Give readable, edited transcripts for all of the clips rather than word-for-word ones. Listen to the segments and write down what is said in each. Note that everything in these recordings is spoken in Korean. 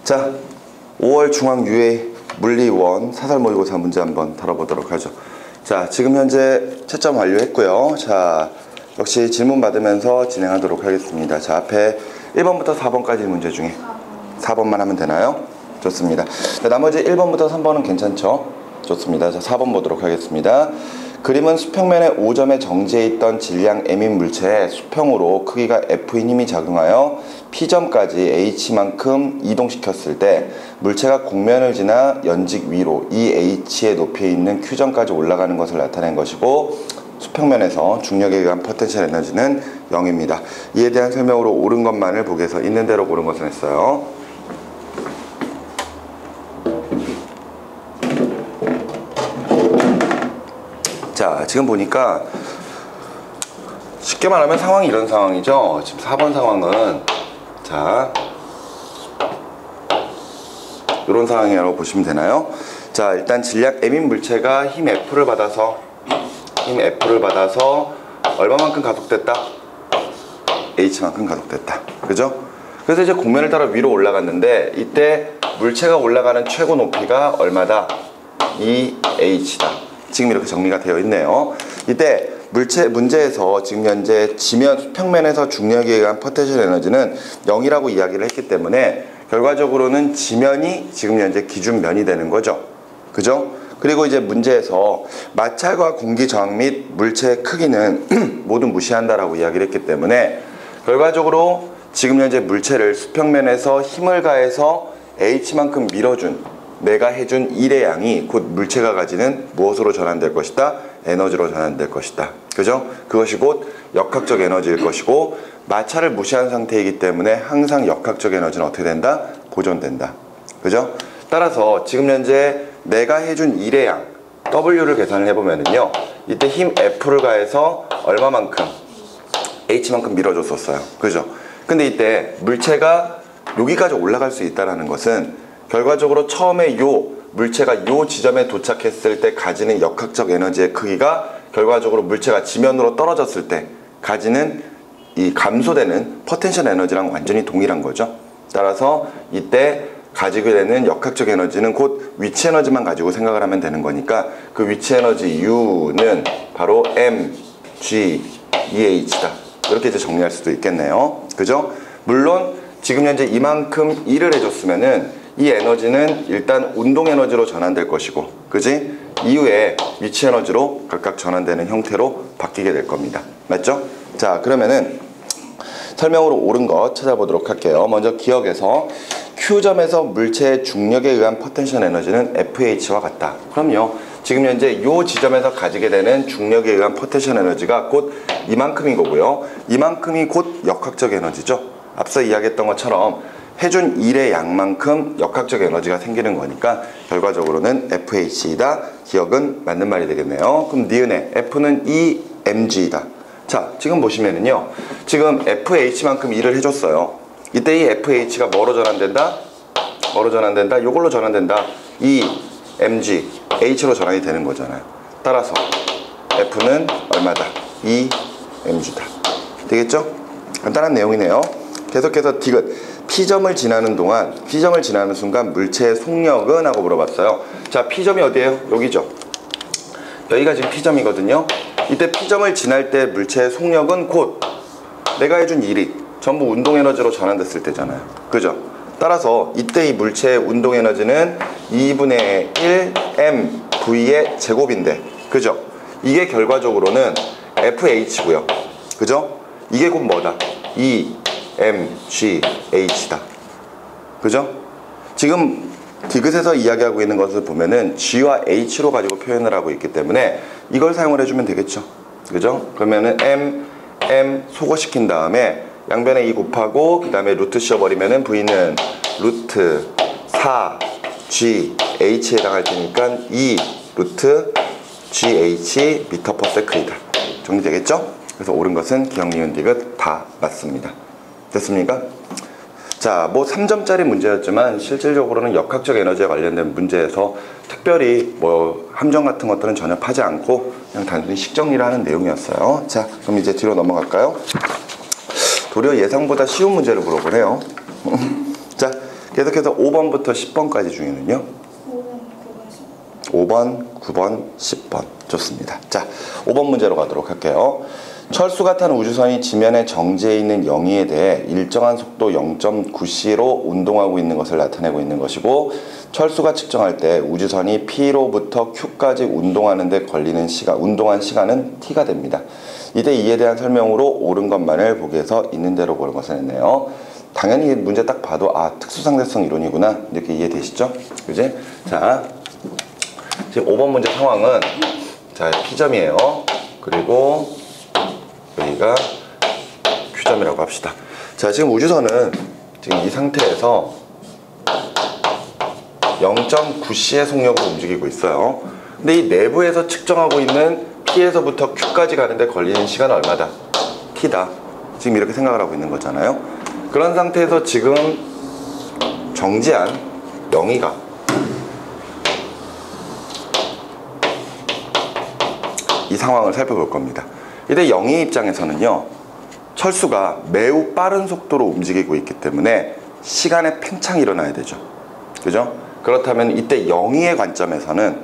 자, 5월 중앙유예 물리1 사설 모의고사 문제 한번 다뤄보도록 하죠. 자, 지금 현재 채점 완료했고요. 자, 역시 질문 받으면서 진행하도록 하겠습니다. 자, 앞에 1번부터 4번까지 문제 중에 4번만 하면 되나요? 좋습니다. 자, 나머지 1번부터 3번은 괜찮죠? 좋습니다. 자, 4번 보도록 하겠습니다. 그림은 수평면에 5점에 정지해 있던 질량 M인 물체에 수평으로 크기가 F인 힘이 작용하여 P점까지 H만큼 이동시켰을 때 물체가 곡면을 지나 연직 위로 이 H의 높이에 있는 Q점까지 올라가는 것을 나타낸 것이고, 수평면에서 중력에 의한 포텐셜 에너지는 0입니다. 이에 대한 설명으로 옳은 것만을 보기 위해서 있는 대로 고른 것을 했어요. 자, 지금 보니까 쉽게 말하면 상황이 이런 상황이죠. 지금 4번 상황은 자, 이런 상황이라고 보시면 되나요? 자, 일단 질량 M인 물체가 힘 F를 받아서 얼마만큼 가속됐다? H만큼 가속됐다. 그죠? 그래서 이제 곡면을 따라 위로 올라갔는데, 이때 물체가 올라가는 최고 높이가 얼마다? 2H다. 지금 이렇게 정리가 되어 있네요. 이때 문제에서 지금 현재 지면 수평면에서 중력에 의한 포텐셜 에너지는 0이라고 이야기를 했기 때문에 결과적으로는 지면이 지금 현재 기준면이 되는 거죠. 그죠? 그리고 이제 문제에서 마찰과 공기 저항 및 물체의 크기는 모두 무시한다라고 이야기를 했기 때문에 결과적으로 지금 현재 물체를 수평면에서 힘을 가해서 H만큼 밀어준, 내가 해준 일의 양이 곧 물체가 가지는 무엇으로 전환될 것이다? 에너지로 전환될 것이다. 그죠? 그것이 곧 역학적 에너지일 것이고, 마찰을 무시한 상태이기 때문에 항상 역학적 에너지는 어떻게 된다? 보존된다. 그죠? 따라서 지금 현재 내가 해준 일의 양 W를 계산을 해보면은요, 이때 힘 F를 가해서 얼마만큼? H만큼 밀어줬었어요. 그죠? 근데 이때 물체가 여기까지 올라갈 수 있다는 것은 결과적으로 처음에 물체가 요 지점에 도착했을 때 가지는 역학적 에너지의 크기가 결과적으로 물체가 지면으로 떨어졌을 때 가지는 이 감소되는 포텐셜 에너지랑 완전히 동일한 거죠. 따라서 이때 가지게 되는 역학적 에너지는 곧 위치 에너지만 가지고 생각을 하면 되는 거니까 그 위치 에너지 U는 바로 mg2h다. 이렇게 이제 정리할 수도 있겠네요. 그죠? 물론 지금 현재 이만큼 일을 해줬으면은 이 에너지는 일단 운동 에너지로 전환될 것이고, 그지? 이후에 위치 에너지로 각각 전환되는 형태로 바뀌게 될 겁니다. 맞죠? 자, 그러면은 설명으로 옳은 것 찾아보도록 할게요. 먼저 기억에서 Q점에서 물체의 중력에 의한 포텐셜 에너지는 FH와 같다. 그럼요. 지금 현재 이 지점에서 가지게 되는 중력에 의한 포텐셜 에너지가 곧 이만큼인 거고요. 이만큼이 곧 역학적 에너지죠. 앞서 이야기했던 것처럼 해준 일의 양만큼 역학적 에너지가 생기는 거니까 결과적으로는 FH이다. 기억은 맞는 말이 되겠네요. 그럼 니은의 F는 EmG이다. 자, 지금 보시면은요, 지금 FH만큼 일을 해줬어요. 이때 이 FH가 뭐로 전환된다? 뭐로 전환된다? 이걸로 전환된다. EmG, H로 전환이 되는 거잖아요. 따라서 F는 얼마다? EmG다. 되겠죠? 간단한 내용이네요. 계속해서 디귿. P점을 지나는 순간 물체의 속력은? 하고 물어봤어요. 자, P점이 어디예요? 여기죠. 여기가 지금 P점이거든요. 이때 P점을 지날 때 물체의 속력은 곧 내가 해준 일이 전부 운동 에너지로 전환됐을 때잖아요. 그죠? 따라서 이때 이 물체의 운동 에너지는 2분의 1 mv의 제곱인데, 그죠? 이게 결과적으로는 FH고요. 그죠? 이게 곧 뭐다? EmGH다. 그죠? 지금 디귿에서 이야기하고 있는 것을 보면은 G와 H로 가지고 표현을 하고 있기 때문에 이걸 사용을 해주면 되겠죠. 그죠? 그러면은 M 소거시킨 다음에 양변에 2 곱하고 그 다음에 루트 씌워버리면은 V는 루트 4GH에 해당할 테니까 2 루트 GH 미터 퍼 세컨이다. 정리되겠죠? 그래서 옳은 것은 기억, 니은, 디귿 다 맞습니다. 됐습니까? 자, 뭐 3점짜리 문제였지만 실질적으로는 역학적 에너지에 관련된 문제에서 특별히 뭐 함정 같은 것들은 전혀 파지 않고 그냥 단순히 식정리를 하는 내용이었어요. 자, 그럼 이제 뒤로 넘어갈까요? 도리어 예상보다 쉬운 문제를 물어보네요. 자, 계속해서 5번부터 10번까지 중에는요. 5번, 9번, 10번. 좋습니다. 자, 5번 문제로 가도록 할게요. 철수가 탄 우주선이 지면에 정지해 있는 영희에 대해 일정한 속도 0.9c로 운동하고 있는 것을 나타내고 있는 것이고, 철수가 측정할 때 우주선이 P로부터 Q까지 운동하는 데 걸리는 운동한 시간은 T가 됩니다. 이때 이에 대한 설명으로 옳은 것만을 보기에서 있는 대로 고른 것을 했네요. 당연히 문제 딱 봐도 특수상대성 이론이구나 이렇게 이해되시죠? 그지? 자, 지금 5번 문제 상황은 자, P점이에요. 그리고 여기가 Q점이라고 합시다. 자, 지금 우주선은 지금 이 상태에서 0.9c의 속력으로 움직이고 있어요. 근데 이 내부에서 측정하고 있는 P에서부터 Q까지 가는데 걸리는 시간은 얼마다? T다. 지금 이렇게 생각을 하고 있는 거잖아요. 그런 상태에서 지금 정지한 영희가 이 상황을 살펴볼 겁니다. 이때 영희 입장에서는요, 철수가 매우 빠른 속도로 움직이고 있기 때문에 시간의 팽창이 일어나야 되죠. 그죠? 그렇다면 이때 영희의 관점에서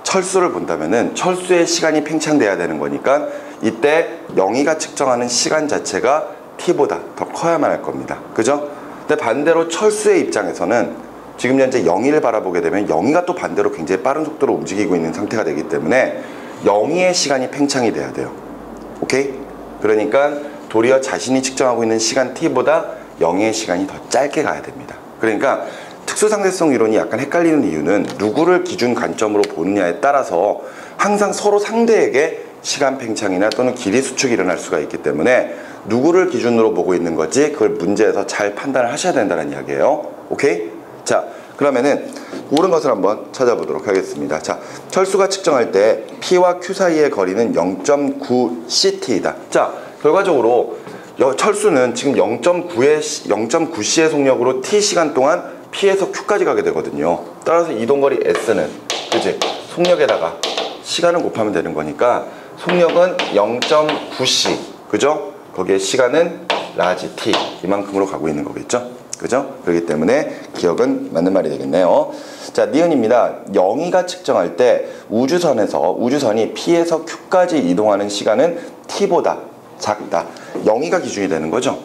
철수를 본다면은 철수의 시간이 팽창돼야 되는 거니까 이때 영희가 측정하는 시간 자체가 T보다 더 커야만 할 겁니다. 그죠? 근데 반대로 철수의 입장에서는 지금 현재 영희를 바라보게 되면 영희가 또 반대로 굉장히 빠른 속도로 움직이고 있는 상태가 되기 때문에 영희의 시간이 팽창이 돼야 돼요. 오케이? 그러니까 도리어 자신이 측정하고 있는 시간 T보다 영희의 시간이 더 짧게 가야 됩니다. 그러니까 특수상대성 이론이 약간 헷갈리는 이유는 누구를 기준 관점으로 보느냐에 따라서 항상 서로 상대에게 시간 팽창이나 또는 길이 수축이 일어날 수가 있기 때문에 누구를 기준으로 보고 있는 거지 그걸 문제에서 잘 판단을 하셔야 된다는 이야기예요. 오케이? 자, 그러면은 옳은 것을 한번 찾아보도록 하겠습니다. 자, 철수가 측정할 때 P와 Q 사이의 거리는 0.9ct이다. 자, 결과적으로 철수는 지금 0.9c의 속력으로 T시간 동안 P에서 Q까지 가게 되거든요. 따라서 이동거리 S는 그치? 속력에다가 시간을 곱하면 되는 거니까 속력은 0.9c, 그죠? 거기에 시간은 라지 T, 이만큼으로 가고 있는 거겠죠? 그죠? 그렇기 때문에 기억은 맞는 말이 되겠네요. 자, 니은입니다. 영희가 측정할 때 우주선이 P에서 Q까지 이동하는 시간은 T보다 작다. 영희가 기준이 되는 거죠?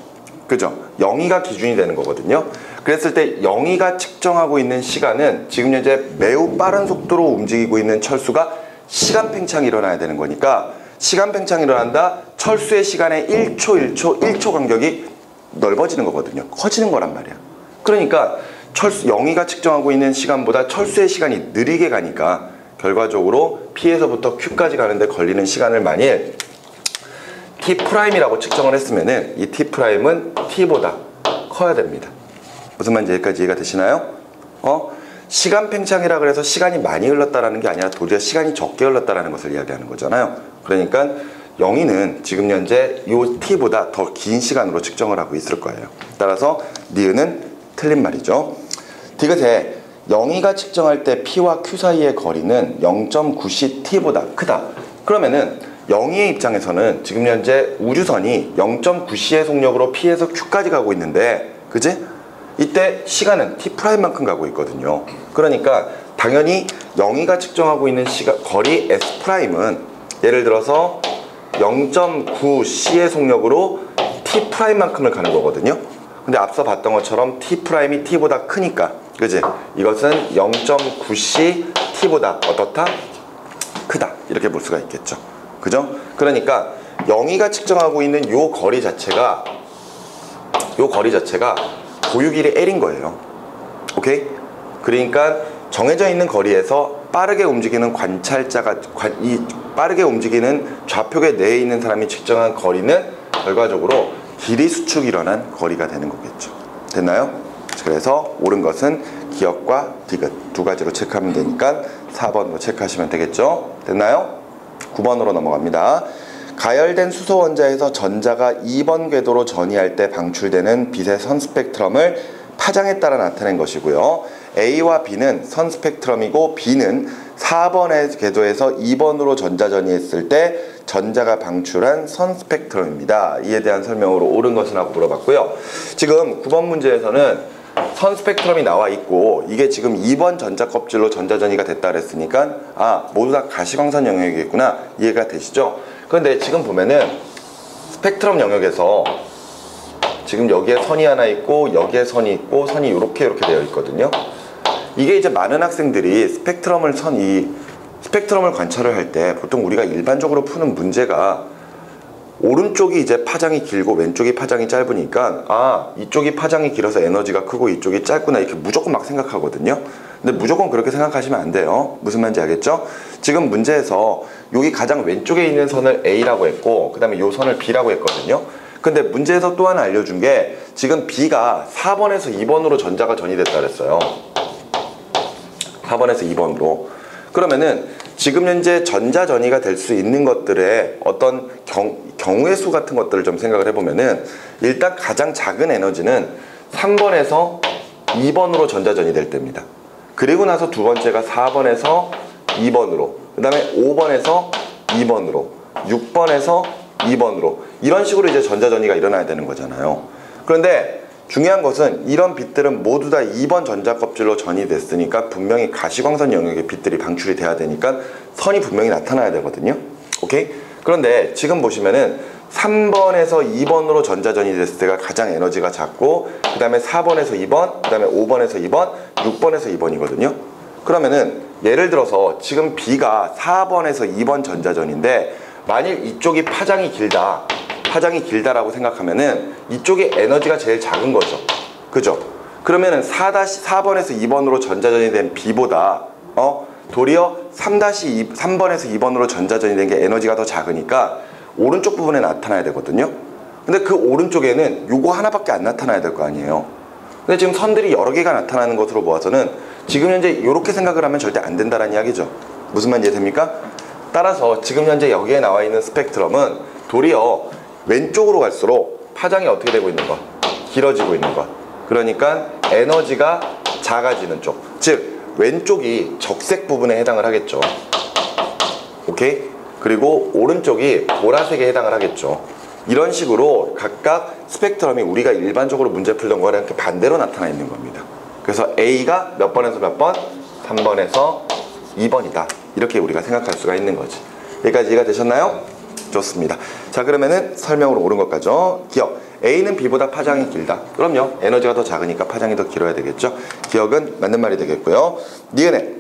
그죠? 영희가 기준이 되는 거거든요. 그랬을 때 영희가 측정하고 있는 시간은 지금 현재 매우 빠른 속도로 움직이고 있는 철수가 시간 팽창이 일어나야 되는 거니까 시간 팽창이 일어난다. 철수의 시간의 1초 간격이 넓어지는 거거든요. 커지는 거란 말이야. 그러니까 영희가 측정하고 있는 시간보다 철수의 시간이 느리게 가니까 결과적으로 P에서부터 Q까지 가는데 걸리는 시간을 만일 T'이라고 측정을 했으면은 이 T'은 T보다 커야 됩니다. 무슨 말인지 여기까지 이해가 되시나요? 시간 팽창이라 그래서 시간이 많이 흘렀다라는 게 아니라 도리어 시간이 적게 흘렀다라는 것을 이야기하는 거잖아요. 그러니까 영희는 지금 현재 이 T보다 더 긴 시간으로 측정을 하고 있을 거예요. 따라서 니은은 틀린 말이죠. 디귿에 영희가 측정할 때 P와 Q 사이의 거리는 0.9ct보다 크다. 그러면은 영희의 입장에서는 지금 현재 우주선이 0.9c의 속력으로 P에서 Q까지 가고 있는데, 그지? 이때 시간은 T'만큼 가고 있거든요. 그러니까 당연히 영희가 측정하고 있는 거리 S'은 예를 들어서 0.9c의 속력으로 T'만큼을 가는 거거든요. 근데 앞서 봤던 것처럼 T'이 T보다 크니까, 그지? 이것은 0.9c T보다 어떻다? 크다. 이렇게 볼 수가 있겠죠. 그죠? 그러니까 영희가 측정하고 있는 요 거리 자체가 고유 길이 L인 거예요. 오케이? 그러니까 정해져 있는 거리에서 빠르게 움직이는 빠르게 움직이는 좌표계 내에 있는 사람이 측정한 거리는 결과적으로 길이 수축이 일어난 거리가 되는 거겠죠. 됐나요? 그래서 옳은 것은 기억과 디귿 두 가지로 체크하면 되니까 4번으로 체크하시면 되겠죠. 됐나요? 9번으로 넘어갑니다. 가열된 수소 원자에서 전자가 2번 궤도로 전이할 때 방출되는 빛의 선 스펙트럼을 파장에 따라 나타낸 것이고요. A와 B는 선 스펙트럼이고 B는 4번의 궤도에서 2번으로 전자 전이했을 때 전자가 방출한 선 스펙트럼입니다. 이에 대한 설명으로 옳은 것은 하고 물어봤고요. 지금 9번 문제에서는 선 스펙트럼이 나와 있고 이게 지금 2번 전자 껍질로 전자전이가 됐다 그랬으니까 아 모두 다 가시광선 영역이겠구나 이해가 되시죠? 그런데 지금 보면은 스펙트럼 영역에서 지금 여기에 선이 하나 있고 여기에 선이 있고 선이 이렇게 되어 있거든요. 이게 이제 많은 학생들이 스펙트럼을 관찰을 할 때 보통 우리가 일반적으로 푸는 문제가 오른쪽이 이제 파장이 길고 왼쪽이 파장이 짧으니까 아 이쪽이 파장이 길어서 에너지가 크고 이쪽이 짧구나 이렇게 무조건 막 생각하거든요. 근데 무조건 그렇게 생각하시면 안 돼요. 무슨 말인지 알겠죠? 지금 문제에서 여기 가장 왼쪽에 있는 선을 A라고 했고 그 다음에 이 선을 B라고 했거든요. 근데 문제에서 또 하나 알려준 게 지금 B가 4번에서 2번으로 전자가 전이됐다 그랬어요. 4번에서 2번으로. 그러면은 지금 현재 전자전이가 될 수 있는 것들의 어떤 경우의 수 같은 것들을 좀 생각을 해보면은 일단 가장 작은 에너지는 3번에서 2번으로 전자전이 될 때입니다. 그리고 나서 두 번째가 4번에서 2번으로, 그 다음에 5번에서 2번으로, 6번에서 2번으로 이런 식으로 이제 전자전이가 일어나야 되는 거잖아요. 그런데 중요한 것은 이런 빛들은 모두 다 2번 전자껍질로 전이됐으니까 분명히 가시광선 영역의 빛들이 방출이 돼야 되니까 선이 분명히 나타나야 되거든요. 오케이? 그런데 지금 보시면은 3번에서 2번으로 전자전이 됐을 때가 가장 에너지가 작고 그 다음에 4번에서 2번, 그 다음에 5번에서 2번, 6번에서 2번이거든요. 그러면은 예를 들어서 지금 B가 4번에서 2번 전자전인데 만일 이쪽이 파장이 길다라고 생각하면은 이쪽에 에너지가 제일 작은 거죠. 그죠? 그러면은 4번에서 2번으로 전자전이 된 B보다 도리어 3번에서 2번으로 전자전이 된 게 에너지가 더 작으니까 오른쪽 부분에 나타나야 되거든요. 근데 그 오른쪽에는 요거 하나밖에 안 나타나야 될 거 아니에요. 근데 지금 선들이 여러 개가 나타나는 것으로 보아서는 지금 현재 이렇게 생각을 하면 절대 안 된다는 이야기죠. 무슨 말인지 이해됩니까? 따라서 지금 현재 여기에 나와 있는 스펙트럼은 도리어 왼쪽으로 갈수록 파장이 어떻게 되고 있는 것? 길어지고 있는 것. 그러니까 에너지가 작아지는 쪽. 즉 왼쪽이 적색 부분에 해당을 하겠죠. 오케이? 그리고 오른쪽이 보라색에 해당을 하겠죠. 이런 식으로 각각 스펙트럼이 우리가 일반적으로 문제 풀던 거랑 이렇게 반대로 나타나 있는 겁니다. 그래서 A가 몇 번에서 몇 번? 3번에서 2번이다. 이렇게 우리가 생각할 수가 있는 거지. 여기까지 이해가 되셨나요? 좋습니다. 자, 그러면은 설명으로 옳은 것까지요. 기억. A는 B보다 파장이 길다. 그럼요. 에너지가 더 작으니까 파장이 더 길어야 되겠죠. 기억은 맞는 말이 되겠고요. 니은에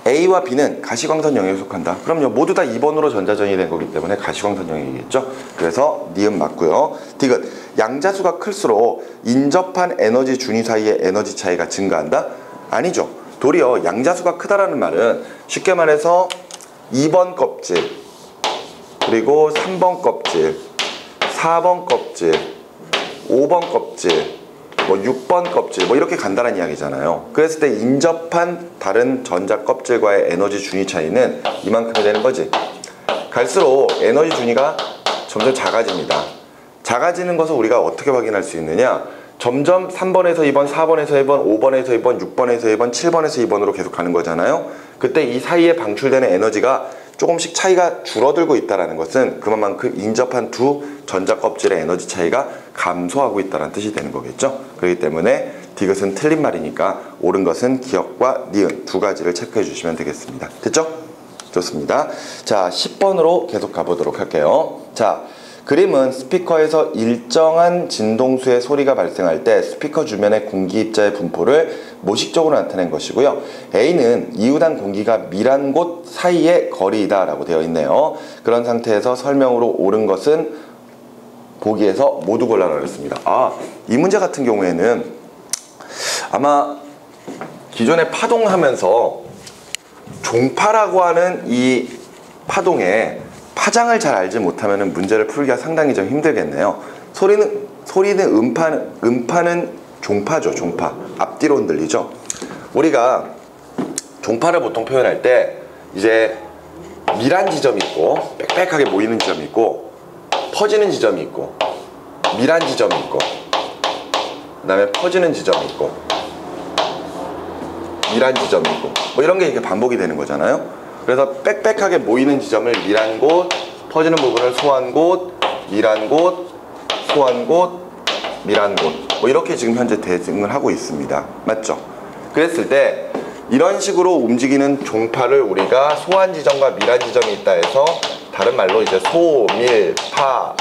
A와 B는 가시광선 영역에 속한다. 그럼요. 모두 다 2번으로 전자전이 된 거기 때문에 가시광선 영역이겠죠. 그래서 니은 맞고요. 디귿. 양자수가 클수록 인접한 에너지 준위 사이의 에너지 차이가 증가한다? 아니죠. 도리어 양자수가 크다라는 말은 쉽게 말해서 2번 껍질, 그리고 3번 껍질, 4번 껍질, 5번 껍질, 뭐 6번 껍질 뭐 이렇게 간다는 이야기잖아요. 그랬을 때 인접한 다른 전자 껍질과의 에너지 준위 차이는 이만큼이 되는 거지. 갈수록 에너지 준위가 점점 작아집니다. 작아지는 것을 우리가 어떻게 확인할 수 있느냐? 점점 3번에서 2번, 4번에서 2번, 5번에서 2번, 6번에서 2번, 7번에서 2번으로 계속 가는 거잖아요. 그때 이 사이에 방출되는 에너지가 조금씩 차이가 줄어들고 있다는 것은 그만큼 인접한 두 전자 껍질의 에너지 차이가 감소하고 있다는 뜻이 되는 거겠죠. 그렇기 때문에 디귿은 틀린 말이니까 옳은 것은 기억과 니은 두 가지를 체크해 주시면 되겠습니다. 됐죠? 좋습니다. 자, 10번으로 계속 가보도록 할게요. 자, 그림은 스피커에서 일정한 진동수의 소리가 발생할 때 스피커 주변의 공기 입자의 분포를 모식적으로 나타낸 것이고요. A는 이웃한 공기가 밀한 곳 사이의 거리이다 라고 되어 있네요. 그런 상태에서 설명으로 옳은 것은 보기에서 모두 골라라 그랬습니다. 아, 이 문제 같은 경우에는 아마 기존에 파동하면서 종파라고 하는 이 파동에 파장을 잘 알지 못하면 문제를 풀기가 상당히 좀 힘들겠네요. 음파는 종파죠. 종파. 앞뒤로 흔들리죠. 우리가 종파를 보통 표현할 때 이제 밀한 지점이 있고 빽빽하게 모이는 지점이 있고 퍼지는 지점이 있고 밀한 지점이 있고 그 다음에 퍼지는 지점이 있고 밀한 지점이 있고 뭐 이런 게 이렇게 반복이 되는 거잖아요. 그래서 빽빽하게 모이는 지점을 밀한 곳, 퍼지는 부분을 소한 곳, 밀한 곳, 소한 곳, 밀한 곳 뭐 이렇게 지금 현재 대응을 하고 있습니다. 맞죠? 그랬을 때 이런 식으로 움직이는 종파를 우리가 소환 지점과 미란 지점이 있다 해서 다른 말로 이제 소밀파라고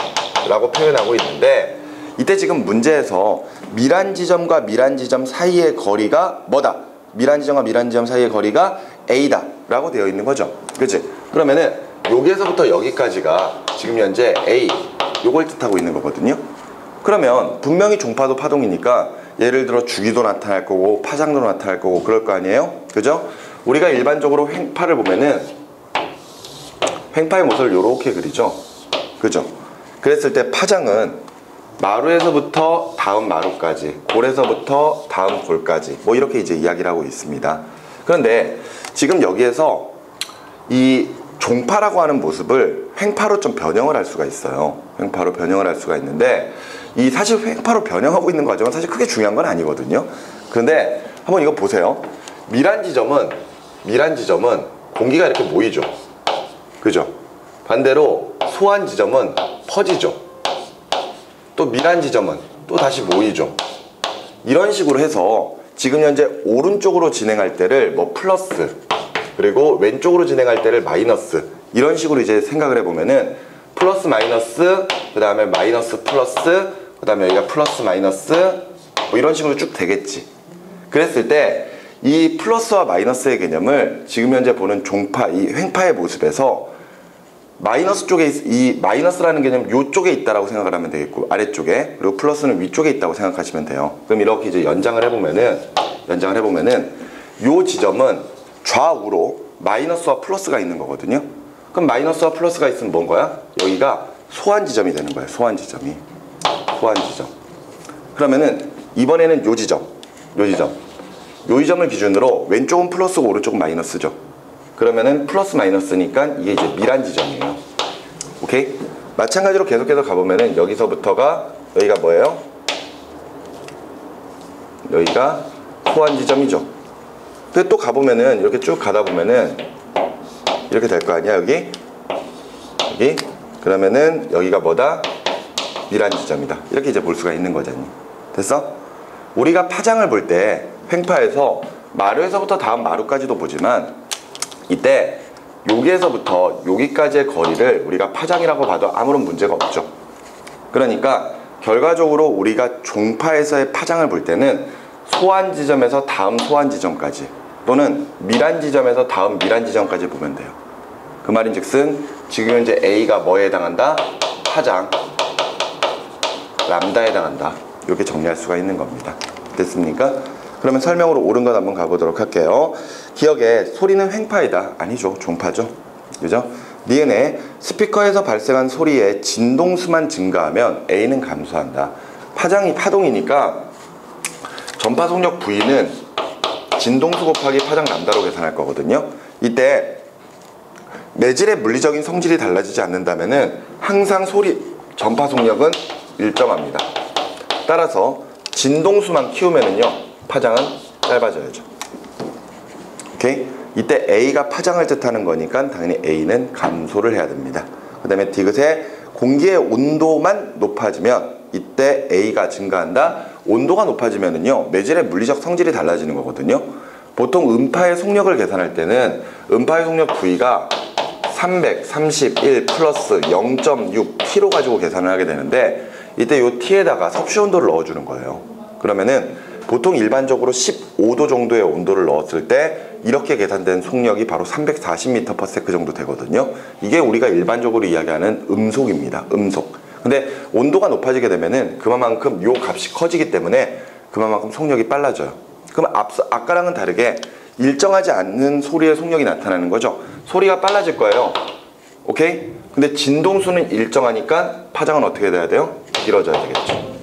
표현하고 있는데, 이때 지금 문제에서 미란 지점과 미란 지점 사이의 거리가 뭐다? 미란 지점과 미란 지점 사이의 거리가 A다 라고 되어 있는 거죠. 그치? 그러면은 여기에서부터 여기까지가 지금 현재 A, 요걸 뜻하고 있는 거거든요. 그러면 분명히 종파도 파동이니까 예를 들어 주기도 나타날 거고 파장도 나타날 거고 그럴 거 아니에요? 그죠? 우리가 일반적으로 횡파를 보면은 횡파의 모습을 이렇게 그리죠. 그죠? 그랬을 때 파장은 마루에서부터 다음 마루까지, 골에서부터 다음 골까지 뭐 이렇게 이제 이야기를 하고 있습니다. 그런데 지금 여기에서 이 종파라고 하는 모습을 횡파로 좀 변형을 할 수가 있어요. 횡파로 변형을 할 수가 있는데, 이 사실 횡파로 변형하고 있는 과정은 사실 크게 중요한 건 아니거든요. 그런데 한번 이거 보세요. 미란 지점은 공기가 이렇게 모이죠. 그죠? 반대로 소환 지점은 퍼지죠. 또 미란 지점은 또 다시 모이죠. 이런 식으로 해서 지금 현재 오른쪽으로 진행할 때를 뭐 플러스, 그리고 왼쪽으로 진행할 때를 마이너스, 이런 식으로 이제 생각을 해보면은 플러스 마이너스, 그 다음에 마이너스 플러스, 그 다음에 여기가 플러스 마이너스, 뭐 이런 식으로 쭉 되겠지. 그랬을 때 이 플러스와 마이너스의 개념을 지금 현재 보는 종파, 이 횡파의 모습에서 마이너스 쪽에, 이 마이너스라는 개념 이쪽에 있다라고 생각을 하면 되겠고, 아래쪽에, 그리고 플러스는 위쪽에 있다고 생각하시면 돼요. 그럼 이렇게 이제 연장을 해보면은 요 지점은 좌우로 마이너스와 플러스가 있는 거거든요. 그럼 마이너스와 플러스가 있으면 뭔 거야? 여기가 소환 지점이 되는 거예요. 소환 지점. 그러면은 이번에는 요 지점을 기준으로 왼쪽은 플러스고 오른쪽은 마이너스죠. 그러면은 플러스 마이너스니까 이게 이제 미란 지점이에요. 오케이? 마찬가지로 계속해서 가보면은 여기서부터가 여기가 뭐예요? 여기가 소환 지점이죠. 근데 또 가보면은 이렇게 쭉 가다 보면은 이렇게 될 거 아니야. 여기 그러면은 여기가 뭐다? 미란 지점이다. 이렇게 이제 볼 수가 있는 거잖니. 됐어? 우리가 파장을 볼 때 횡파에서 마루에서부터 다음 마루까지도 보지만, 이때 여기에서부터 여기까지의 거리를 우리가 파장이라고 봐도 아무런 문제가 없죠. 그러니까 결과적으로 우리가 종파에서의 파장을 볼 때는 소환 지점에서 다음 소환 지점까지, 또는 미란 지점에서 다음 미란 지점까지 보면 돼요. 그 말인즉슨 지금 현재 A가 뭐에 해당한다? 파장 람다에 해당한다. 이렇게 정리할 수가 있는 겁니다. 됐습니까? 그러면 설명으로 옳은 것 한번 가보도록 할게요. 기억에 소리는 횡파이다. 아니죠. 종파죠. 그죠? 니은에 스피커에서 발생한 소리의 진동수만 증가하면 A는 감소한다. 파장이 파동이니까 전파 속력 V는 진동수 곱하기 파장 람다로 계산할 거거든요. 이때 매질의 물리적인 성질이 달라지지 않는다면은 항상 전파 속력은 일정합니다. 따라서 진동수만 키우면은요, 파장은 짧아져야죠. 오케이? 이때 A가 파장을 뜻하는 거니까 당연히 A는 감소를 해야 됩니다. 그 다음에 디귿의 공기의 온도만 높아지면 이때 A가 증가한다. 온도가 높아지면은요, 매질의 물리적 성질이 달라지는 거거든요. 보통 음파의 속력을 계산할 때는 음파의 속력 V가 331 플러스 0.6 T로 가지고 계산을 하게 되는데, 이때 이 T에다가 섭씨 온도를 넣어주는 거예요. 그러면은 보통 일반적으로 15도 정도의 온도를 넣었을 때 이렇게 계산된 속력이 바로 340m/s 정도 되거든요. 이게 우리가 일반적으로 이야기하는 음속입니다. 음속. 근데 온도가 높아지게 되면은 그만큼 요 값이 커지기 때문에 그만큼 속력이 빨라져요. 그럼 아까랑은 다르게 일정하지 않는 소리의 속력이 나타나는 거죠. 소리가 빨라질 거예요. 오케이? 근데 진동수는 일정하니까 파장은 어떻게 돼야 돼요? 길어져야 되겠죠.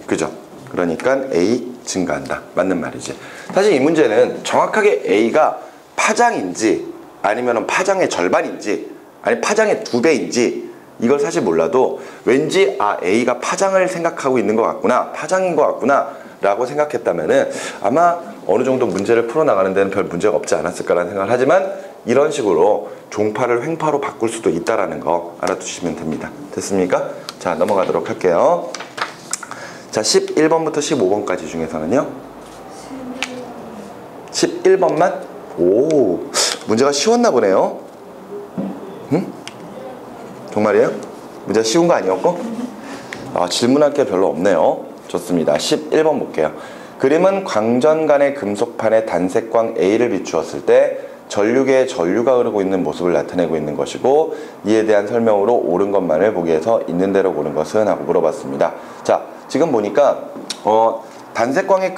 그죠? 그러니까 A 증가한다. 맞는 말이지. 사실 이 문제는 정확하게 A가 파장인지 아니면 파장의 절반인지 아니 파장의 2배인지 이걸 사실 몰라도 왠지 A가 파장을 생각하고 있는 것 같구나, 파장인 것 같구나 라고 생각했다면은 아마 어느 정도 문제를 풀어나가는 데는 별 문제가 없지 않았을까라는 생각을 하지만, 이런 식으로 종파를 횡파로 바꿀 수도 있다라는 거 알아두시면 됩니다. 됐습니까? 자, 넘어가도록 할게요. 자, 11번부터 15번까지 중에서는요? 11번만? 오, 문제가 쉬웠나 보네요. 응? 정말이에요? 문제가 쉬운 거 아니었고? 아, 질문할 게 별로 없네요. 좋습니다. 11번 볼게요. 그림은 광전간의 금속판에 단색광 A를 비추었을 때 전류계에 전류가 흐르고 있는 모습을 나타내고 있는 것이고, 이에 대한 설명으로 옳은 것만을 보기 위해서 있는 대로 고른 것은? 하고 물어봤습니다. 자, 지금 보니까 단색광의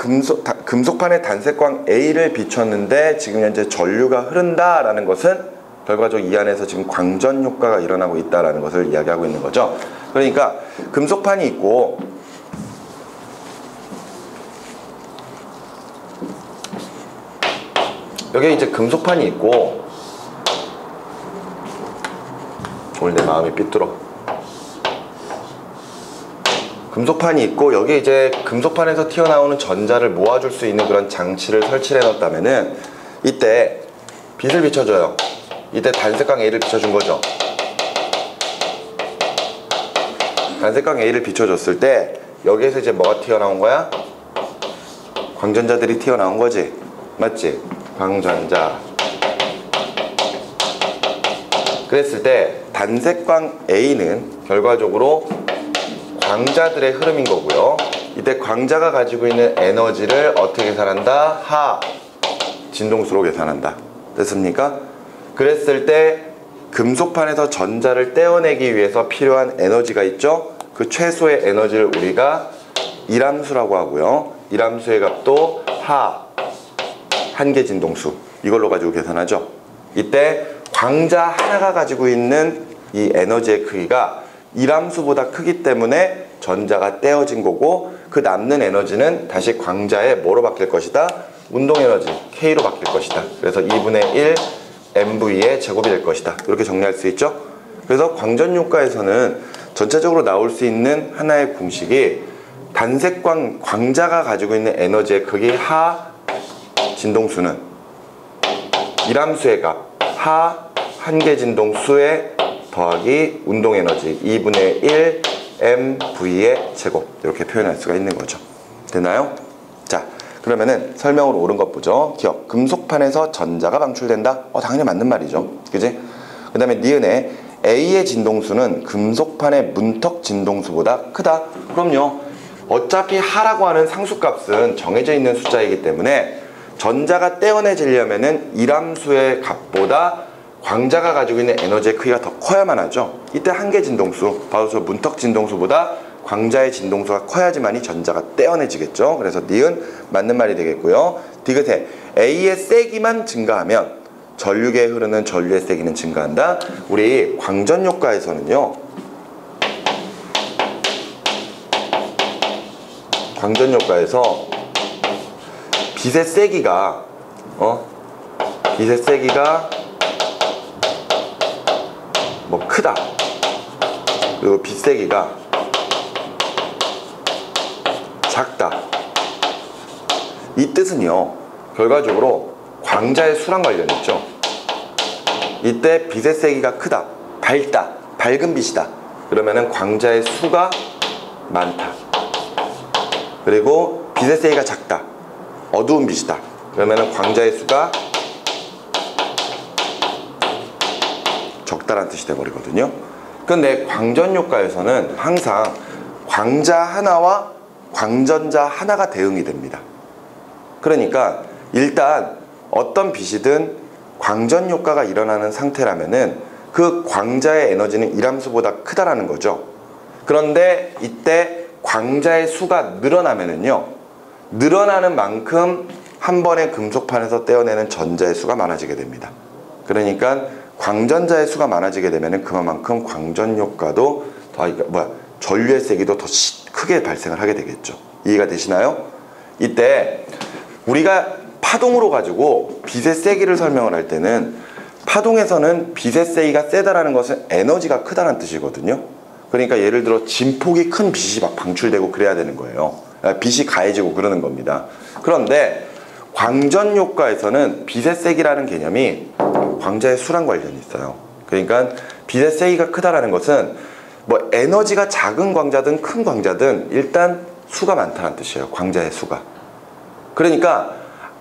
금속판에 단색광 A를 비췄는데 지금 현재 전류가 흐른다라는 것은 결과적으로 이 안에서 지금 광전 효과가 일어나고 있다라는 것을 이야기하고 있는 거죠. 그러니까 금속판이 있고, 여기 이제 금속판이 있고, 오늘 내 마음이 삐뚤어. 금속판이 있고, 여기 이제 금속판에서 튀어나오는 전자를 모아줄 수 있는 그런 장치를 설치해 놨다면은, 이때 빛을 비춰줘요. 이때 단색광 A를 비춰준 거죠. 단색광 A를 비춰줬을 때 여기에서 이제 뭐가 튀어나온 거야? 광전자들이 튀어나온 거지. 맞지? 광전자. 그랬을 때 단색광 A는 결과적으로 광자들의 흐름인 거고요. 이때 광자가 가지고 있는 에너지를 어떻게 계산한다? 하 진동수로 계산한다. 됐습니까? 그랬을 때 금속판에서 전자를 떼어내기 위해서 필요한 에너지가 있죠? 그 최소의 에너지를 우리가 일함수라고 하고요. 일함수의 값도 하 한계 진동수, 이걸로 가지고 계산하죠. 이때 광자 하나가 가지고 있는 이 에너지의 크기가 일함수보다 크기 때문에 전자가 떼어진 거고, 그 남는 에너지는 다시 광자의 뭐로 바뀔 것이다? 운동에너지 K로 바뀔 것이다. 그래서 2분의 1 mv의 제곱이 될 것이다. 이렇게 정리할 수 있죠. 그래서 광전효과에서는 전체적으로 나올 수 있는 하나의 공식이 단색광 광자가 가지고 있는 에너지의 크기 하 진동수는 일함수의 값 하 한계 진동수에 더하기 운동에너지 2분의 1 mv의 제곱, 이렇게 표현할 수가 있는 거죠. 되나요? 자, 그러면은 설명으로 옳은 것 보죠. 기억, 금속판에서 전자가 방출된다? 당연히 맞는 말이죠. 그지? 그 다음에 니은에 A의 진동수는 금속판의 문턱 진동수보다 크다? 그럼요. 어차피 하라고 하는 상수값은 정해져 있는 숫자이기 때문에 전자가 떼어내지려면은 일함수의 값보다 광자가 가지고 있는 에너지의 크기가 더 커야만 하죠. 이때 한계 진동수, 바로 저 문턱 진동수보다 광자의 진동수가 커야지만이 전자가 떼어내지겠죠. 그래서 니은 맞는 말이 되겠고요. 디귿에 A의 세기만 증가하면 전류계에 흐르는 전류의 세기는 증가한다. 우리 광전 효과에서는요, 광전 효과에서 빛의 세기가 빛의 세기가 뭐 크다, 그리고 빛 세기가 작다, 이 뜻은요 결과적으로 광자의 수랑 관련이 있죠. 이때 빛의 세기가 크다, 밝다, 밝은 빛이다, 그러면은 광자의 수가 많다. 그리고 빛의 세기가 작다, 어두운 빛이다, 그러면은 광자의 수가 적다라는 뜻이 돼버리거든요. 근데 광전 효과에서는 항상 광자 하나와 광전자 하나가 대응이 됩니다. 그러니까 일단 어떤 빛이든 광전 효과가 일어나는 상태라면은 그 광자의 에너지는 일함수보다 크다라는 거죠. 그런데 이때 광자의 수가 늘어나면은요, 늘어나는 만큼 한 번의 금속판에서 떼어내는 전자의 수가 많아지게 됩니다. 그러니까 광전자의 수가 많아지게 되면은 그만큼 광전 효과도 전류의 세기도 더 크게 발생을 하게 되겠죠. 이해가 되시나요? 이때 우리가 파동으로 가지고 빛의 세기를 설명을 할 때는, 파동에서는 빛의 세기가 세다라는 것은 에너지가 크다는 뜻이거든요. 그러니까 예를 들어 진폭이 큰 빛이 막 방출되고 그래야 되는 거예요. 빛이 가해지고 그러는 겁니다. 그런데 광전 효과에서는 빛의 세기라는 개념이 광자의 수랑 관련이 있어요. 그러니까 빛의 세기가 크다라는 것은 뭐 에너지가 작은 광자든 큰 광자든 일단 수가 많다는 뜻이에요. 광자의 수가. 그러니까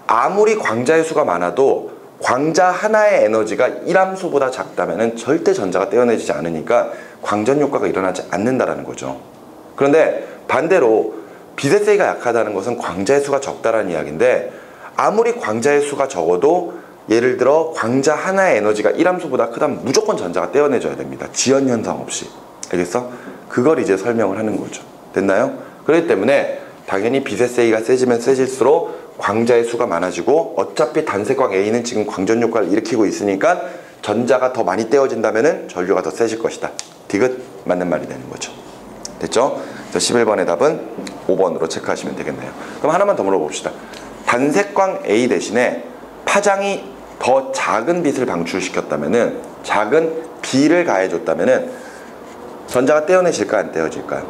아무리 광자의 수가 많아도 광자 하나의 에너지가 1함수보다 작다면 절대 전자가 떼어내지지 않으니까 광전 효과가 일어나지 않는다라는 거죠. 그런데 반대로 빛의 세기가 약하다는 것은 광자의 수가 적다라는 이야기인데, 아무리 광자의 수가 적어도 예를 들어 광자 하나의 에너지가 1함수보다 크다면 무조건 전자가 떼어내줘야 됩니다. 지연 현상 없이. 알겠어? 그걸 이제 설명을 하는 거죠. 됐나요? 그렇기 때문에 당연히 빛의 세기가 세지면 세질수록 광자의 수가 많아지고, 어차피 단색광 A는 지금 광전 효과를 일으키고 있으니까 전자가 더 많이 떼어진다면 전류가 더 세질 것이다. 디귿 맞는 말이 되는 거죠. 됐죠? 그래서 11번의 답은 5번으로 체크하시면 되겠네요. 그럼 하나만 더 물어봅시다. 단색광 A 대신에 파장이 더 작은 빛을 방출시켰다면은, 작은 B를 가해줬다면은 전자가 떼어내질까 안 떼어질까요?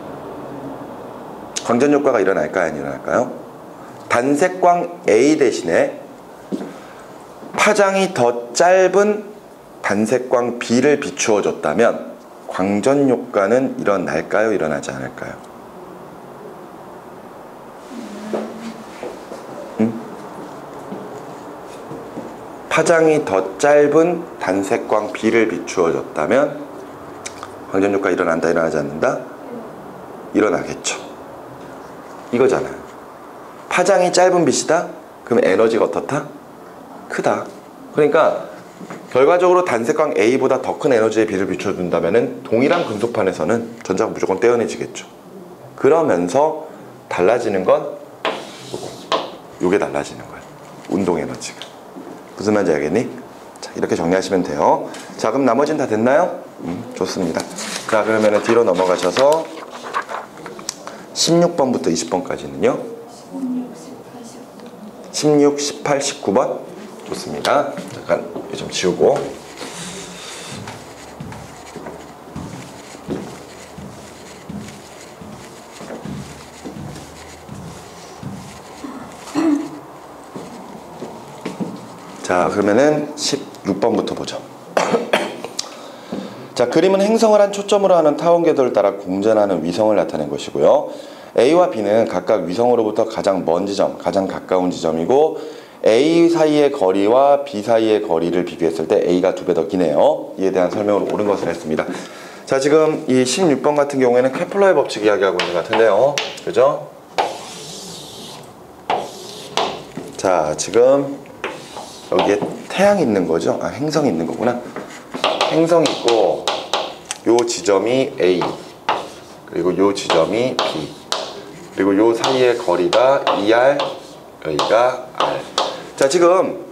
광전 효과가 일어날까요 안 일어날까요? 단색광 A 대신에 파장이 더 짧은 단색광 B를 비추어 줬다면 광전 효과는 일어날까요 일어나지 않을까요? 파장이 더 짧은 단색광 B를 비추어 줬다면 광전 효과 일어난다 일어나지 않는다? 일어나겠죠. 이거잖아요. 파장이 짧은 빛이다? 그럼 에너지가 어떻다? 크다. 그러니까 결과적으로 단색광 A보다 더 큰 에너지의 빛을 비춰준다면 동일한 금속판에서는 전자가 무조건 떼어내지겠죠. 그러면서 달라지는 건 요게 달라지는 거예요. 운동 에너지가. 무슨 말인지 알겠니? 자, 이렇게 정리하시면 돼요. 자, 그럼 나머지는 다 됐나요? 좋습니다. 자, 그러면 뒤로 넘어가셔서 16번부터 20번까지는요. 16, 18, 19번. 좋습니다. 잠깐 이거 좀 지우고. 자, 그러면은 16번부터 보죠. 자, 그림은 행성을 한 초점으로 하는 타원 궤도를 따라 공전하는 위성을 나타낸 것이고요. A와 B는 각각 위성으로부터 가장 먼 지점, 가장 가까운 지점이고, A 사이의 거리와 B 사이의 거리를 비교했을 때 A가 2배 더 기네요. 이에 대한 설명을 옳은 것을 했습니다. 자, 지금 이 16번 같은 경우에는 케플러의 법칙 이야기하고 있는 것 같은데요. 그죠? 자, 지금 여기에 태양이 있는 거죠? 아, 행성이 있는 거구나. 행성이 있고, 요 지점이 A, 그리고 요 지점이 B, 그리고 요 사이의 거리가 2R, 여기가 R. 자, 지금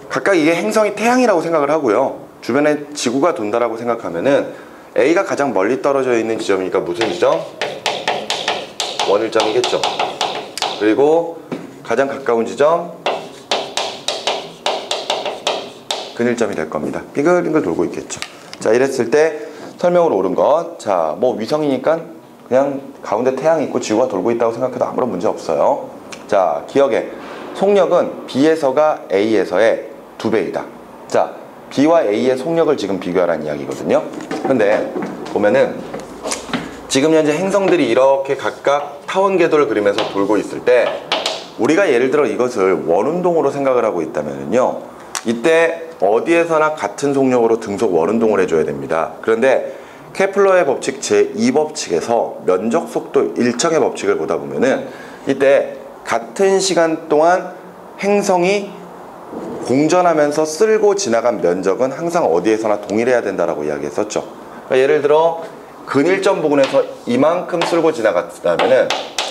각각 이게 행성이 태양이라고 생각을 하고요. 주변에 지구가 돈다라고 생각하면은 A가 가장 멀리 떨어져 있는 지점이니까 무슨 지점? 원일점이겠죠. 그리고 가장 가까운 지점 근일점이 될 겁니다. 빙글빙글 돌고 있겠죠. 자, 이랬을 때 설명으로 옳은 것. 자, 뭐 위성이니까 그냥 가운데 태양이 있고 지구가 돌고 있다고 생각해도 아무런 문제 없어요. 자, 기억에 속력은 B에서가 A에서의 2배이다. 자, B와 A의 속력을 지금 비교하라는 이야기거든요. 근데 보면은 지금 현재 행성들이 이렇게 각각 타원 궤도를 그리면서 돌고 있을 때, 우리가 예를 들어 이것을 원운동으로 생각을 하고 있다면요, 이때 어디에서나 같은 속력으로 등속 원운동을 해줘야 됩니다. 그런데 케플러의 법칙 제2법칙에서 면적 속도 일정의 법칙을 보다 보면은 이때 같은 시간 동안 행성이 공전하면서 쓸고 지나간 면적은 항상 어디에서나 동일해야 된다라고 이야기했었죠. 그러니까 예를 들어 근일점 부근에서 이만큼 쓸고 지나갔다면은,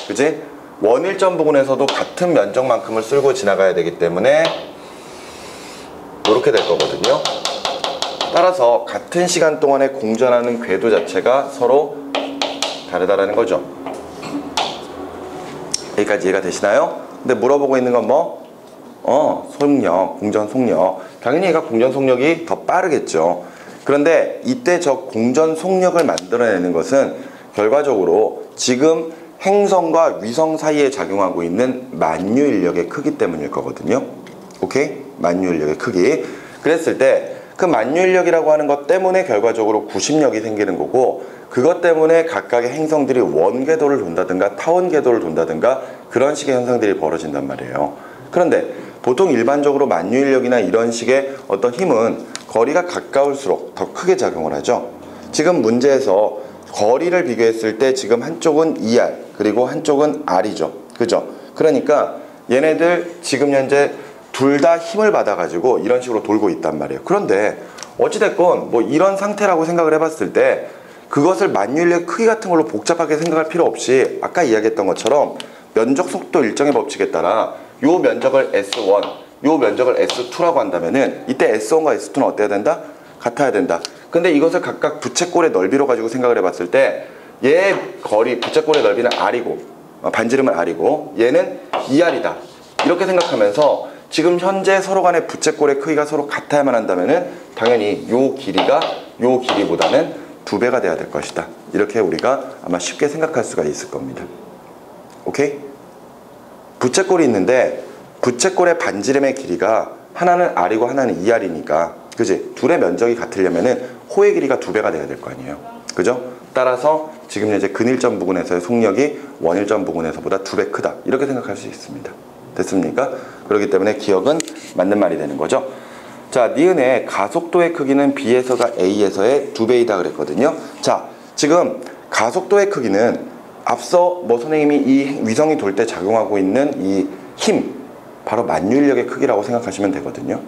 그지? 원일점 부근에서도 같은 면적만큼을 쓸고 지나가야 되기 때문에 이렇게 될 거거든요. 따라서 같은 시간 동안에 공전하는 궤도 자체가 서로 다르다라는 거죠. 여기까지 이해가 되시나요? 근데 물어보고 있는 건 뭐? 속력, 공전 속력. 당연히 얘가 공전 속력이 더 빠르겠죠. 그런데 이때 저 공전 속력을 만들어내는 것은 결과적으로 지금 행성과 위성 사이에 작용하고 있는 만유 인력의 크기 때문일 거거든요. 오케이? 만유 인력의 크기. 그랬을 때 그 만유 인력이라고 하는 것 때문에 결과적으로 구심력이 생기는 거고, 그것 때문에 각각의 행성들이 원궤도를 돈다든가 타원궤도를 돈다든가 그런 식의 현상들이 벌어진단 말이에요. 그런데 보통 일반적으로 만유인력이나 이런 식의 어떤 힘은 거리가 가까울수록 더 크게 작용을 하죠. 지금 문제에서 거리를 비교했을 때 지금 한쪽은 2R 그리고 한쪽은 R이죠. 그죠? 그러니까 얘네들 지금 현재 둘 다 힘을 받아가지고 이런 식으로 돌고 있단 말이에요. 그런데 어찌됐건 뭐 이런 상태라고 생각을 해봤을 때 그것을 만유인력 크기 같은 걸로 복잡하게 생각할 필요 없이 아까 이야기했던 것처럼 면적 속도 일정의 법칙에 따라 요 면적을 S1, 요 면적을 S2라고 한다면은 이때 S1과 S2는 어때야 된다? 같아야 된다. 근데 이것을 각각 부채꼴의 넓이로 가지고 생각을 해봤을 때 얘 거리, 부채꼴의 넓이는 R이고 반지름은 R이고 얘는 2R이다. 이렇게 생각하면서 지금 현재 서로 간의 부채꼴의 크기가 서로 같아야만 한다면은 당연히 요 길이가 요 길이보다는 2배가 돼야 될 것이다. 이렇게 우리가 아마 쉽게 생각할 수가 있을 겁니다. 오케이? 부채꼴이 있는데 부채꼴의 반지름의 길이가 하나는 R이고 하나는 2R이니까 그지? 둘의 면적이 같으려면은 호의 길이가 2배가 돼야 될 거 아니에요. 그죠? 따라서 지금 현재 근일점 부근에서의 속력이 원일점 부근에서보다 2배 크다. 이렇게 생각할 수 있습니다. 됐습니까? 그렇기 때문에 기억은 맞는 말이 되는 거죠. 자, 니은의 가속도의 크기는 B에서가 A에서의 2배이다 그랬거든요. 자, 지금 가속도의 크기는 앞서 뭐 선생님이 이 위성이 돌 때 작용하고 있는 이 힘, 바로 만유인력의 크기라고 생각하시면 되거든요.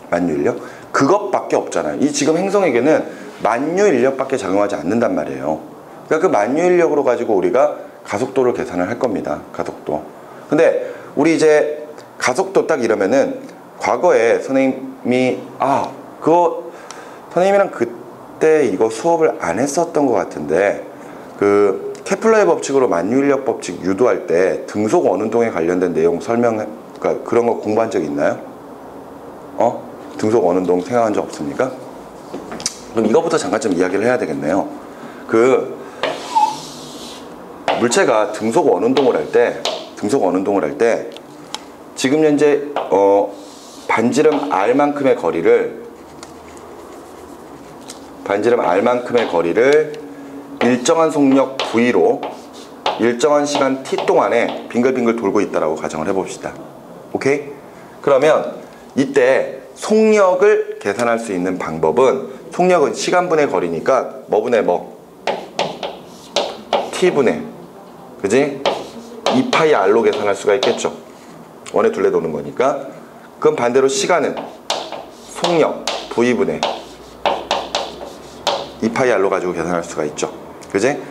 만유인력. 그것밖에 없잖아요. 이 지금 행성에게는 만유인력밖에 작용하지 않는단 말이에요. 그러니까 그 만유인력으로 가지고 우리가 가속도를 계산을 할 겁니다. 가속도. 근데 우리 이제 가속도 딱 이러면은 과거에 선생님이 그거 선생님이랑 그때 이거 수업을 안 했었던 것 같은데 그 케플러의 법칙으로 만유인력 법칙 유도할 때 등속 원운동에 관련된 내용 설명 그러니까 그런 거 공부한 적 있나요? 등속 원운동 생각한 적 없습니까? 그럼 이거부터 잠깐 좀 이야기를 해야 되겠네요. 그 물체가 등속 원운동을 할 때 지금 현재 반지름 R만큼의 거리를 일정한 속력 V로 일정한 시간 T 동안에 빙글빙글 돌고 있다라고 가정을 해봅시다. 오케이? 그러면 이때 속력을 계산할 수 있는 방법은 속력은 시간분의 거리니까 뭐분의 뭐 T분의 그지? 2파이 R로 계산할 수가 있겠죠. 원의 둘레 도는 거니까. 그럼 반대로 시간은 속력 V분의 2파이 R로 가지고 계산할 수가 있죠. 그지?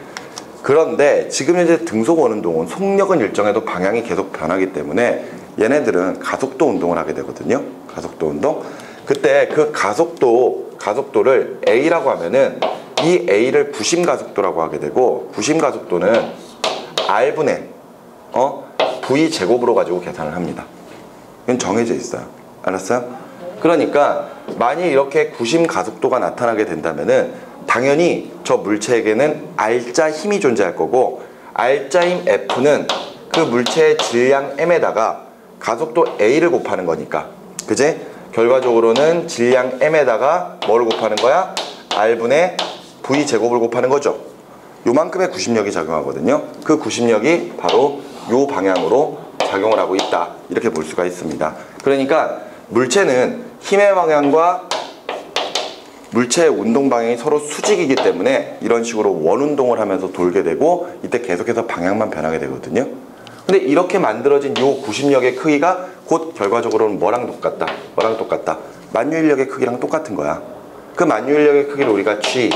그런데 지금 현재 등속 원운동은 속력은 일정해도 방향이 계속 변하기 때문에 얘네들은 가속도 운동을 하게 되거든요. 가속도 운동. 그때 그 가속도를 A라고 하면은 이 A를 부심 가속도라고 하게 되고 부심 가속도는 R분의 V 제곱으로 가지고 계산을 합니다. 이건 정해져 있어요. 알았어요? 그러니까 만일 이렇게 구심 가속도가 나타나게 된다면은 당연히 저 물체에게는 R자 힘이 존재할 거고 R자 힘 F는 그 물체의 질량 M에다가 가속도 A를 곱하는 거니까 그지? 결과적으로는 질량 M에다가 뭐를 곱하는 거야? R분의 V 제곱을 곱하는 거죠. 요만큼의 구심력이 작용하거든요. 그 구심력이 바로 요 방향으로 작용을 하고 있다. 이렇게 볼 수가 있습니다. 그러니까 물체는 힘의 방향과 물체의 운동 방향이 서로 수직이기 때문에 이런 식으로 원운동을 하면서 돌게 되고 이때 계속해서 방향만 변하게 되거든요. 근데 이렇게 만들어진 요 구심력의 크기가 곧 결과적으로는 뭐랑 똑같다? 만유인력의 크기랑 똑같은 거야. 그 만유인력의 크기를 우리가 G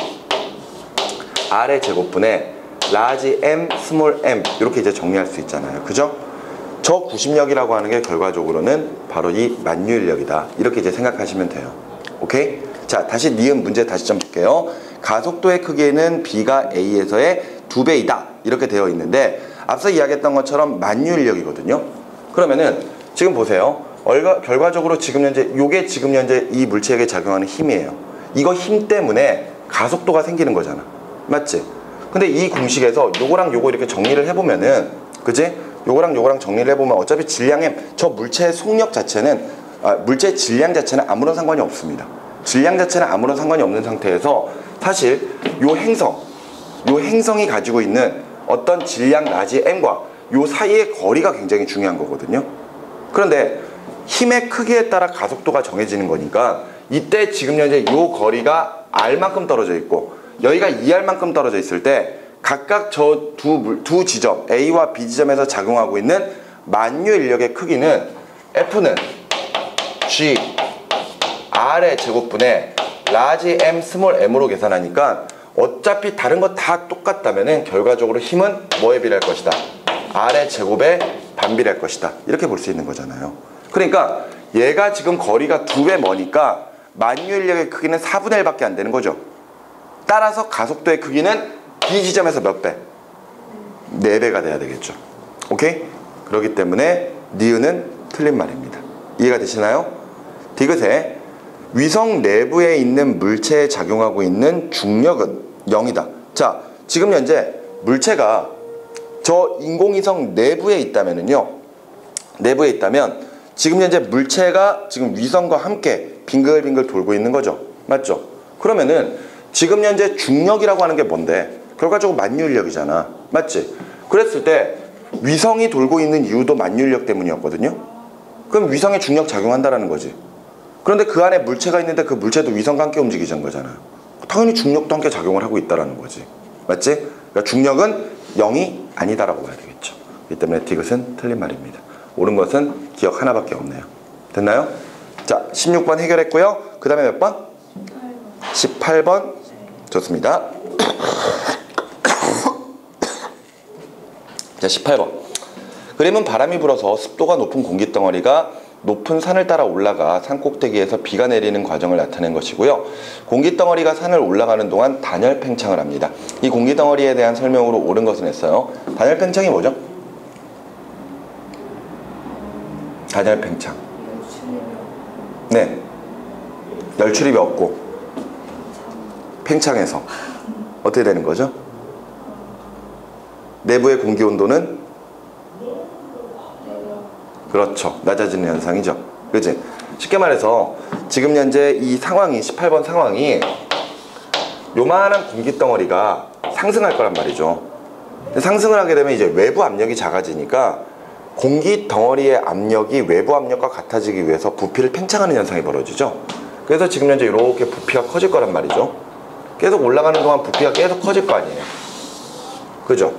R의 제곱분의 라지 M, 스몰 m 이렇게 이제 정리할 수 있잖아요. 그죠? 저 구심력이라고 하는 게 결과적으로는 바로 이 만유인력이다. 이렇게 이제 생각하시면 돼요. 오케이? 자, 다시 니은 문제 다시 좀 볼게요. 가속도의 크기는 B가 A에서의 2배이다. 이렇게 되어 있는데 앞서 이야기했던 것처럼 만유인력이거든요. 그러면은 지금 보세요. 결과적으로 지금 현재 요게 지금 현재 이 물체에게 작용하는 힘이에요. 이거 힘 때문에 가속도가 생기는 거잖아. 맞지? 근데 이 공식에서 요거랑 요거 이렇게 정리를 해보면은 그지? 요거랑 요거랑 정리를 해보면 어차피 질량의 저 물체의 속력 자체는 물체의 질량 자체는 아무런 상관이 없습니다. 질량 자체는 아무런 상관이 없는 상태에서 사실 요 행성 요 행성이 가지고 있는 어떤 질량 라지 m과 요 사이의 거리가 굉장히 중요한 거거든요. 그런데 힘의 크기에 따라 가속도가 정해지는 거니까 이때 지금 현재 요 거리가 r만큼 떨어져 있고 여기가 2r만큼 떨어져 있을 때 각각 저 두 지점 A와 B 지점에서 작용하고 있는 만유 인력의 크기는 F는 G R의 제곱분의 라지 M 스몰 m으로 계산하니까 어차피 다른 거 다 똑같다면은 결과적으로 힘은 뭐에 비례할 것이다? R의 제곱에 반비례할 것이다. 이렇게 볼 수 있는 거잖아요. 그러니까 얘가 지금 거리가 2배 머니까 만유 인력의 크기는 4분의 1밖에 안 되는 거죠. 따라서 가속도의 크기는 B 지점에서 몇 배? 4배가 돼야 되겠죠. 오케이? 그렇기 때문에 니은은 틀린 말입니다. 이해가 되시나요? 디귿에 위성 내부에 있는 물체에 작용하고 있는 중력은 0이다. 자, 지금 현재 물체가 저 인공위성 내부에 있다면은요. 내부에 있다면 지금 현재 물체가 지금 위성과 함께 빙글빙글 돌고 있는 거죠. 맞죠? 그러면은 지금 현재 중력이라고 하는 게 뭔데? 결과적으로 만유인력이잖아. 맞지? 그랬을 때 위성이 돌고 있는 이유도 만유인력 때문이었거든요. 그럼 위성에 중력 작용한다라는 거지. 그런데 그 안에 물체가 있는데 그 물체도 위성과 함께 움직이자는 거잖아요. 당연히 중력도 함께 작용을 하고 있다라는 거지. 맞지? 그러니까 중력은 0이 아니다라고 봐야 되겠죠. 그렇기 때문에 디귿은 틀린 말입니다. 옳은 것은 기억 하나밖에 없네요. 됐나요? 자, 16번 해결했고요. 그 다음에 몇 번? 18번. 좋습니다. 자, 18번. 그림은 바람이 불어서 습도가 높은 공기덩어리가 높은 산을 따라 올라가 산 꼭대기에서 비가 내리는 과정을 나타낸 것이고요. 공기덩어리가 산을 올라가는 동안 단열 팽창을 합니다. 이 공기덩어리에 대한 설명으로 옳은 것은 했어요. 단열 팽창이 뭐죠? 단열 팽창. 네. 열출입이 없고 팽창해서 어떻게 되는 거죠? 내부의 공기 온도는 그렇죠. 낮아지는 현상이죠. 그치? 쉽게 말해서 지금 현재 이 상황이 18번 상황이 요만한 공기덩어리가 상승할 거란 말이죠. 상승을 하게 되면 이제 외부 압력이 작아지니까 공기덩어리의 압력이 외부 압력과 같아지기 위해서 부피를 팽창하는 현상이 벌어지죠. 그래서 지금 현재 이렇게 부피가 커질 거란 말이죠. 계속 올라가는 동안 부피가 계속 커질 거 아니에요. 그죠?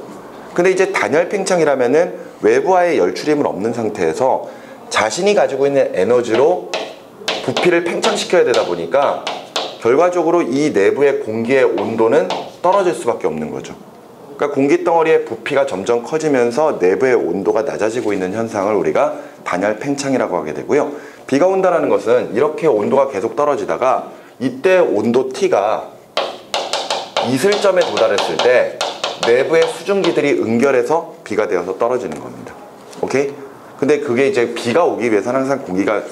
근데 이제 단열 팽창이라면은 외부와의 열출임을 없는 상태에서 자신이 가지고 있는 에너지로 부피를 팽창시켜야 되다 보니까 결과적으로 이 내부의 공기의 온도는 떨어질 수밖에 없는 거죠. 그러니까 공기덩어리의 부피가 점점 커지면서 내부의 온도가 낮아지고 있는 현상을 우리가 단열 팽창이라고 하게 되고요. 비가 온다는 것은 이렇게 온도가 계속 떨어지다가 이때 온도 T가 이슬점에 도달했을 때 내부의 수증기들이 응결해서 비가 되어서 떨어지는 겁니다. 오케이? 근데 그게 이제 비가 오기 위해서는 항상 공기가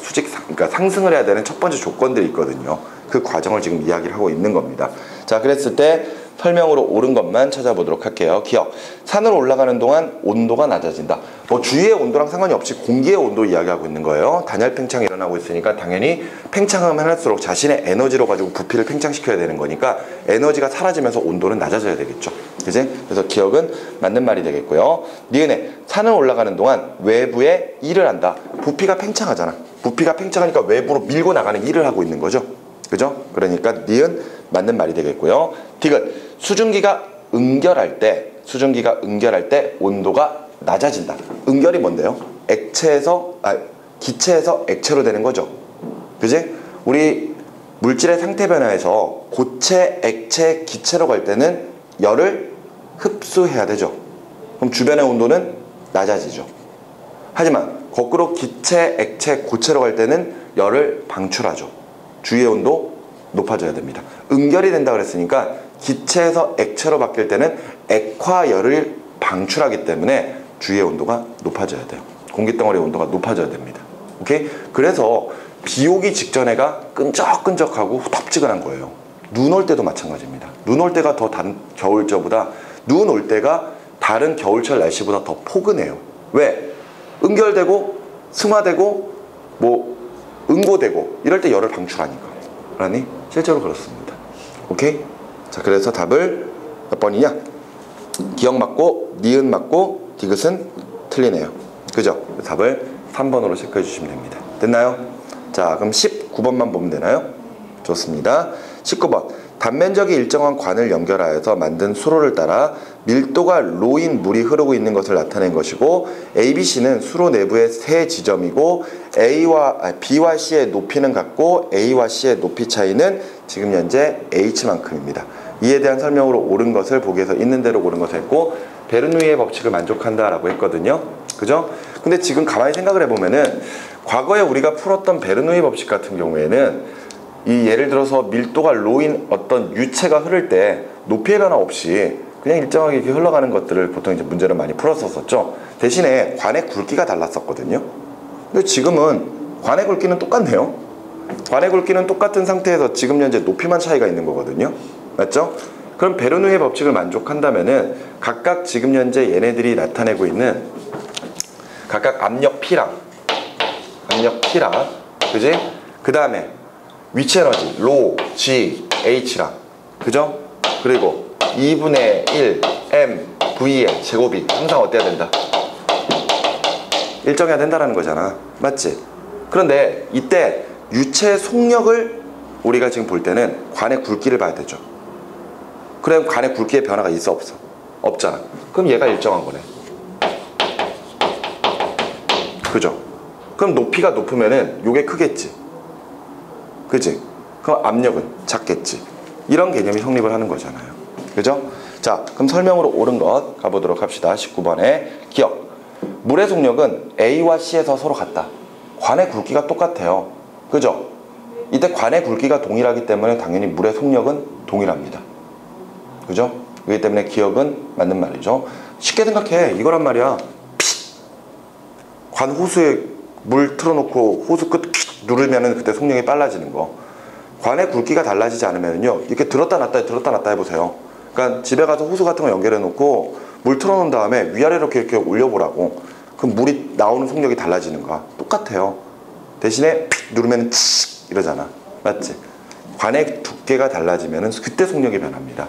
그러니까 상승을 해야 되는 첫 번째 조건들이 있거든요. 그 과정을 지금 이야기를 하고 있는 겁니다. 자, 그랬을 때 설명으로 옳은 것만 찾아보도록 할게요. 기억. 산을 올라가는 동안 온도가 낮아진다. 뭐 주위의 온도랑 상관이 없이 공기의 온도 이야기하고 있는 거예요. 단열 팽창이 일어나고 있으니까 당연히 팽창하면 할수록 자신의 에너지로 가지고 부피를 팽창시켜야 되는 거니까 에너지가 사라지면서 온도는 낮아져야 되겠죠. 그지? 그래서 기억은 맞는 말이 되겠고요. 니은에 산을 올라가는 동안 외부에 일을 한다. 부피가 팽창하잖아. 부피가 팽창하니까 외부로 밀고 나가는 일을 하고 있는 거죠. 그죠? 그러니까 니은 맞는 말이 되겠고요. 디귿. 수증기가 응결할 때 온도가 낮아진다. 응결이 뭔데요? 기체에서 액체로 되는 거죠. 그지? 우리 물질의 상태 변화에서 고체, 액체, 기체로 갈 때는 열을 흡수해야 되죠. 그럼 주변의 온도는 낮아지죠. 하지만 거꾸로 기체, 액체, 고체로 갈 때는 열을 방출하죠. 주위의 온도 높아져야 됩니다. 응결이 된다 그랬으니까 기체에서 액체로 바뀔 때는 액화열을 방출하기 때문에 주위의 온도가 높아져야 돼요. 공기덩어리 온도가 높아져야 됩니다. 오케이? 그래서 비 오기 직전에가 끈적끈적하고 후텁지근한 거예요. 눈 올 때도 마찬가지입니다. 눈 올 때가 더 겨울철보다 눈 올 때가 다른 겨울철 날씨보다 더 포근해요. 왜? 응결되고 승화되고 뭐 응고되고 이럴 때 열을 방출하니까. 그러니 실제로 그렇습니다. 오케이? 자, 그래서 답을 몇 번이냐? 기억 맞고 니은 맞고 디귿은 틀리네요. 그죠? 답을 3번으로 체크해 주시면 됩니다. 됐나요? 자, 그럼 19번만 보면 되나요? 좋습니다. 19번. 단면적이 일정한 관을 연결하여서 만든 수로를 따라 밀도가 로인 물이 흐르고 있는 것을 나타낸 것이고, ABC는 수로 내부의 세 지점이고 B와 C의 높이는 같고 A와 C의 높이 차이는 지금 현재 H만큼입니다. 이에 대한 설명으로 옳은 것을 보기에서 있는 대로 고른 것을 했고, 베르누이의 법칙을 만족한다라고 했거든요. 그죠? 근데 지금 가만히 생각을 해보면은 과거에 우리가 풀었던 베르누이 법칙 같은 경우에는 이 예를 들어서 밀도가 로인 어떤 유체가 흐를 때 높이의 변화 없이 그냥 일정하게 이렇게 흘러가는 것들을 보통 이제 문제를 많이 풀었었죠. 대신에 관의 굵기가 달랐었거든요. 근데 지금은 관의 굵기는 똑같네요. 관의 굵기는 똑같은 상태에서 지금 현재 높이만 차이가 있는 거거든요. 맞죠? 그럼 베르누이의 법칙을 만족한다면은 각각 지금 현재 얘네들이 나타내고 있는 각각 압력 P랑 그지? 그 다음에 위치 에너지 로, G, H랑 그죠? 그리고 2분의 1 M, V의 제곱이 항상 어때야 된다? 일정해야 된다라는 거잖아. 맞지? 그런데 이때 유체 속력을 우리가 지금 볼 때는 관의 굵기를 봐야 되죠. 그럼 관의 굵기의 변화가 있어 없어? 없잖아. 그럼 얘가 일정한 거네. 그죠? 그럼 높이가 높으면은 요게 크겠지. 그지? 그럼 압력은 작겠지. 이런 개념이 성립을 하는 거잖아요. 그죠? 자, 그럼 설명으로 옳은 것 가보도록 합시다. 19번에 기억. 물의 속력은 A와 C에서 서로 같다. 관의 굵기가 똑같아요. 그죠? 이때 관의 굵기가 동일하기 때문에 당연히 물의 속력은 동일합니다. 그죠? 그렇기 때문에 기억은 맞는 말이죠. 쉽게 생각해. 이거란 말이야. 관 호수에 물 틀어놓고 호수 끝 누르면은 그때 속력이 빨라지는 거. 관의 굵기가 달라지지 않으면요, 이렇게 들었다 놨다 해보세요. 그러니까 집에 가서 호수 같은 거 연결해 놓고 물 틀어놓은 다음에 위아래로 이렇게 올려보라고. 그럼 물이 나오는 속력이 달라지는 거야. 똑같아요. 대신에 픽 누르면 칙 이러잖아. 맞지? 관의 두께가 달라지면은 그때 속력이 변합니다.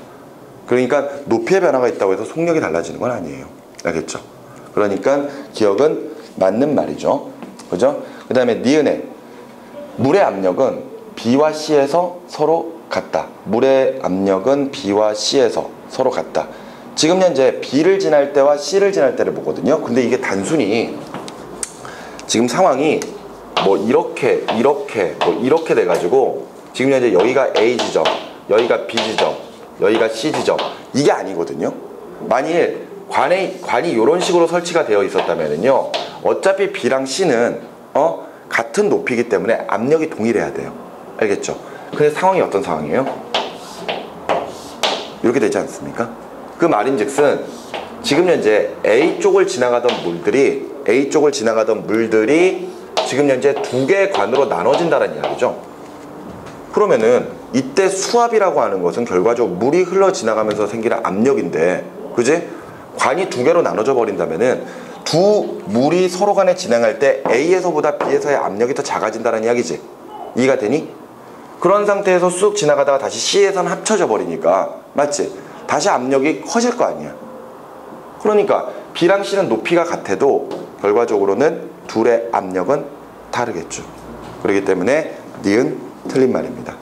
그러니까 높이의 변화가 있다고 해서 속력이 달라지는 건 아니에요. 알겠죠? 그러니까 기억은 맞는 말이죠. 그죠? 그 다음에 니은에 물의 압력은 B와 C에서 서로 같다. 물의 압력은 B와 C에서 서로 같다. 지금 현재 B를 지날 때와 C를 지날 때를 보거든요. 근데 이게 단순히 지금 상황이 뭐 이렇게 돼가지고 지금 현재 여기가 A 지점, 여기가 B 지점, 여기가 C 지점, 이게 아니거든요. 만일 관이 이런 식으로 설치가 되어 있었다면요, 어차피 B랑 C는 같은 높이이기 때문에 압력이 동일해야 돼요. 알겠죠? 근데 상황이 어떤 상황이에요? 이렇게 되지 않습니까? 그 말인즉슨 지금 현재 A 쪽을 지나가던 물들이 지금 현재 두 개의 관으로 나눠진다는 이야기죠. 그러면은 이때 수압이라고 하는 것은 결과적으로 물이 흘러 지나가면서 생기는 압력인데, 그지? 관이 두 개로 나눠져 버린다면은 두 물이 서로 간에 진행할 때 A에서보다 B에서의 압력이 더 작아진다는 이야기지. 이해가 되니? 그런 상태에서 쑥 지나가다가 다시 C에선 합쳐져 버리니까, 맞지? 다시 압력이 커질 거 아니야. 그러니까 B랑 C는 높이가 같아도 결과적으로는 둘의 압력은 다르겠죠. 그렇기 때문에 니은 틀린 말입니다.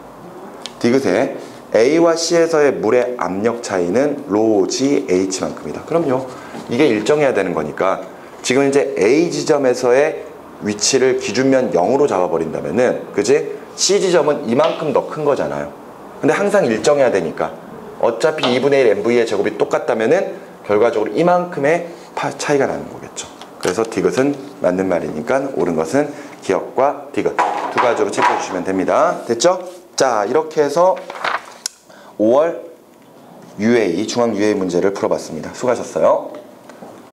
디귿에 A와 C에서의 물의 압력 차이는 로 G H만큼이다. 그럼요. 이게 일정해야 되는 거니까 지금 이제 A 지점에서의 위치를 기준면 0으로 잡아버린다면은, 그지? C 지점은 이만큼 더 큰 거잖아요. 근데 항상 일정해야 되니까 어차피 2분의 1 MV의 제곱이 똑같다면은 결과적으로 이만큼의 차이가 나는 거겠죠. 그래서 디귿은 맞는 말이니까 옳은 것은 기억과 디귿 두 가지로 체크해 주시면 됩니다. 됐죠? 자, 이렇게 해서 5월 UA 중앙 UA 문제를 풀어봤습니다. 수고하셨어요.